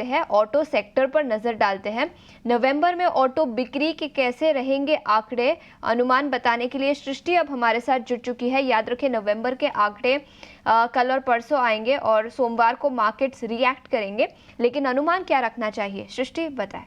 हैं auto sector पर नजर डालते हैं। नवंबर में ऑटो बिक्री के कैसे रहेंगे आंकड़े, अनुमान बताने के लिए सृष्टि अब हमारे साथ जुड़ चुकी है। याद रखें, नवंबर के आंकड़े कल और परसों आएंगे और सोमवार को मार्केट्स रिएक्ट करेंगे, लेकिन अनुमान क्या रखना चाहिए, सृष्टि बताएं।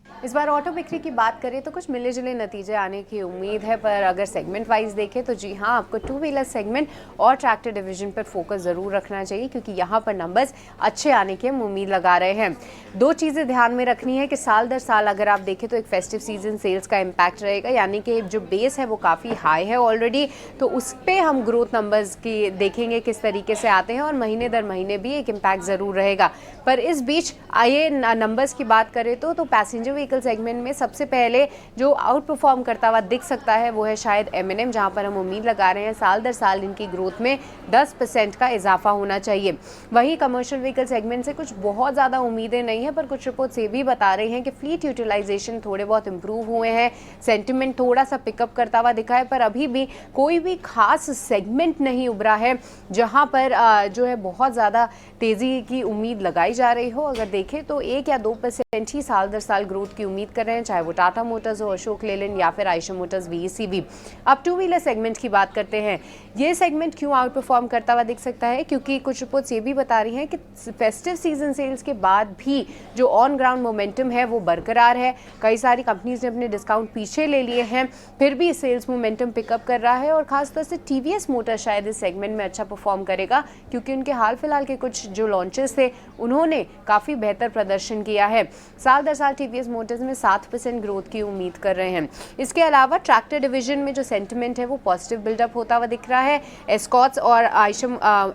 इस बार ऑटो बिक्री की बात करें तो कुछ मिले जुले नतीजे आने की उम्मीद है, पर अगर सेगमेंट वाइज देखें तो जी हाँ, आपको टू व्हीलर सेगमेंट और ट्रैक्टर डिवीजन पर फोकस ज़रूर रखना चाहिए, क्योंकि यहाँ पर नंबर्स अच्छे आने की हम उम्मीद लगा रहे हैं। दो चीज़ें ध्यान में रखनी है कि साल दर साल अगर आप देखें तो एक फेस्टिव सीजन सेल्स का इम्पैक्ट रहेगा, यानी कि जो बेस है वो काफ़ी हाई है ऑलरेडी, तो उस पर हम ग्रोथ नंबर्स की देखेंगे किस तरीके से आते हैं, और महीने दर महीने भी एक इम्पैक्ट ज़रूर रहेगा। पर इस बीच आइए नंबर्स की बात करें तो पैसेंजर व्हीकल सेगमेंट में सबसे पहले जो आउट परफॉर्म करता हुआ दिख सकता है वो है शायद M&M, जहां पर हम उम्मीद लगा रहे हैं साल दर साल इनकी ग्रोथ में 10% का इजाफा होना चाहिए। वहीं कमर्शियल व्हीकल सेगमेंट से कुछ बहुत ज़्यादा उम्मीदें नहीं है, पर कुछ रिपोर्ट्स ये भी बता रही हैं कि फ्लीट यूटिलाइजेशन थोड़े बहुत इंप्रूव हुए हैं, सेंटिमेंट थोड़ा सा पिकअप करता हुआ दिखा है, पर अभी भी कोई भी खास सेगमेंट नहीं उभरा है जहां पर जो है बहुत ज़्यादा तेज़ी की उम्मीद लगाई जा रही हो। अगर देखें तो 1 या 2% ही साल दर साल ग्रोथ की उम्मीद कर रहे हैं, चाहे वो टाटा मोटर्स हो, अशोक लेलैंड या फिर आयशर मोटर्स VECV। अब टू व्हीलर सेगमेंट की बात करते हैं। ये सेगमेंट क्यों आउट परफॉर्म करता हुआ दिख सकता है, क्योंकि कुछ रिपोर्ट्स ये भी बता रही हैं कि फेस्टिव सीजन सेल्स के बाद भी जो ऑन ग्राउंड मोमेंटम है वो बरकरार है। कई सारी कंपनीज ने अपने डिस्काउंट पीछे ले लिए हैं, फिर भी सेल्स मोमेंटम पिकअप कर रहा है, और खासतौर से TVS मोटर शायद इस सेगमेंट में अच्छा परफॉर्म करेगा, क्योंकि उनके हाल फिलहाल के कुछ जो लॉन्चेस थे उन्होंने काफ़ी बेहतर प्रदर्शन किया है। साल दर साल TVS मोटर्स में 7% ग्रोथ की उम्मीद कर रहे हैं। इसके अलावा ट्रैक्टर डिवीजन में जो सेंटिमेंट है वो पॉजिटिव बिल्डअप होता हुआ दिख रहा है। एस्कॉर्ट्स और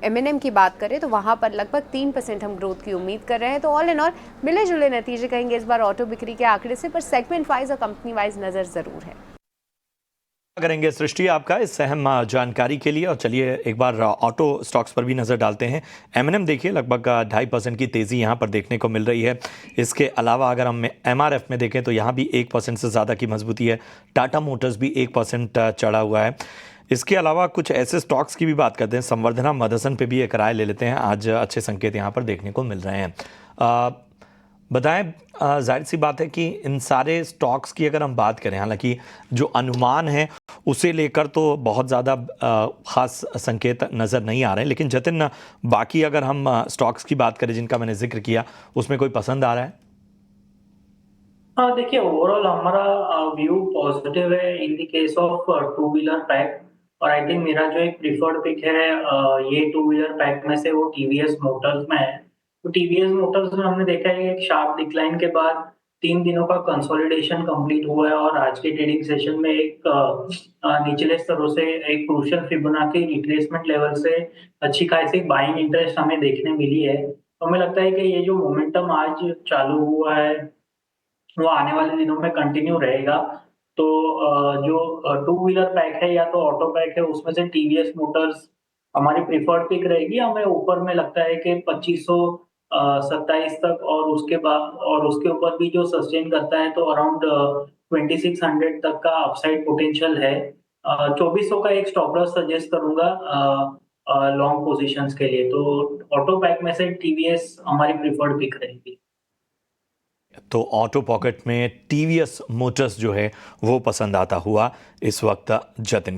M&M की बात करें तो वहां पर लगभग 3% हम ग्रोथ की उम्मीद कर रहे हैं। तो ऑल इन ऑल मिले जुले नतीजे कहेंगे इस बार ऑटो बिक्री के आंकड़े से, पर सेगमेंट वाइज और कंपनी वाइज नजर जरूर है। करेंगे सृष्टि आपका इस अहम जानकारी के लिए। और चलिए एक बार ऑटो स्टॉक्स पर भी नज़र डालते हैं। M&M देखिए लगभग 2.5% की तेज़ी यहाँ पर देखने को मिल रही है। इसके अलावा अगर हम MRF में देखें तो यहाँ भी 1% से ज़्यादा की मजबूती है। टाटा मोटर्स भी 1% चढ़ा हुआ है। इसके अलावा कुछ ऐसे स्टॉक्स की भी बात करते हैं। संवर्धना मदरसन पे भी एक राय ले लेते हैं। आज अच्छे संकेत यहाँ पर देखने को मिल रहे हैं। बताएं, जाहिर सी बात है कि इन सारे स्टॉक्स की अगर हम बात करें, हालांकि जो अनुमान है उसे लेकर तो बहुत ज़्यादा ख़ास संकेत नज़र नहीं आ रहे हैं, लेकिन जतिन बाकी अगर हम स्टॉक्स की बात करें जिनका मैंने जिक्र किया, उसमें कोई पसंद आ रहा है? हाँ, देखिए ओवरऑल हमारा व्यू पॉजिटिव है in the case of two wheeler pack. और आई थिंक मेरा जो एक प्रिफर्ड पिक है ये टू व्हीलर पैक में से वो TVS मोटर्स में है। तो TVS मोटर्स में हमने देखा है एक शार्प डिक्लाइन के बाद 3 दिनों का कंसोलिडेशन कंप्लीट हुआ है, और आज के ट्रेडिंग सेशन में एक निचले स्तरों से एक क्रूशियल फिबोनाची रिट्रेसमेंट लेवल से अच्छी खासी बाइंग इंटरेस्ट हमें देखने मिली है। तो हमें लगता है कि ये जो मोमेंटम आज चालू हुआ है वो आने वाले दिनों में कंटिन्यू रहेगा। तो जो टू व्हीलर पैक है या तो ऑटो पैक है, उसमें से TVS मोटर्स हमारी प्रिफर्ड पिक रहेगी। हमें ऊपर में लगता है कि 2527 तक, और उसके बाद और उसके ऊपर भी जो सस्टेन करता है तो अराउंड 2600 तक का अपसाइड पोटेंशियल है। 2400 का एक स्टॉप लॉस सजेस्ट करूंगा लॉन्ग पोजीशंस के लिए। तो ऑटो पैक में से TVS हमारी प्रिफर्ड पिक रहेगी। तो ऑटो पॉकेट में TVS मोटर्स जो है वो पसंद आता हुआ इस वक्त जतिन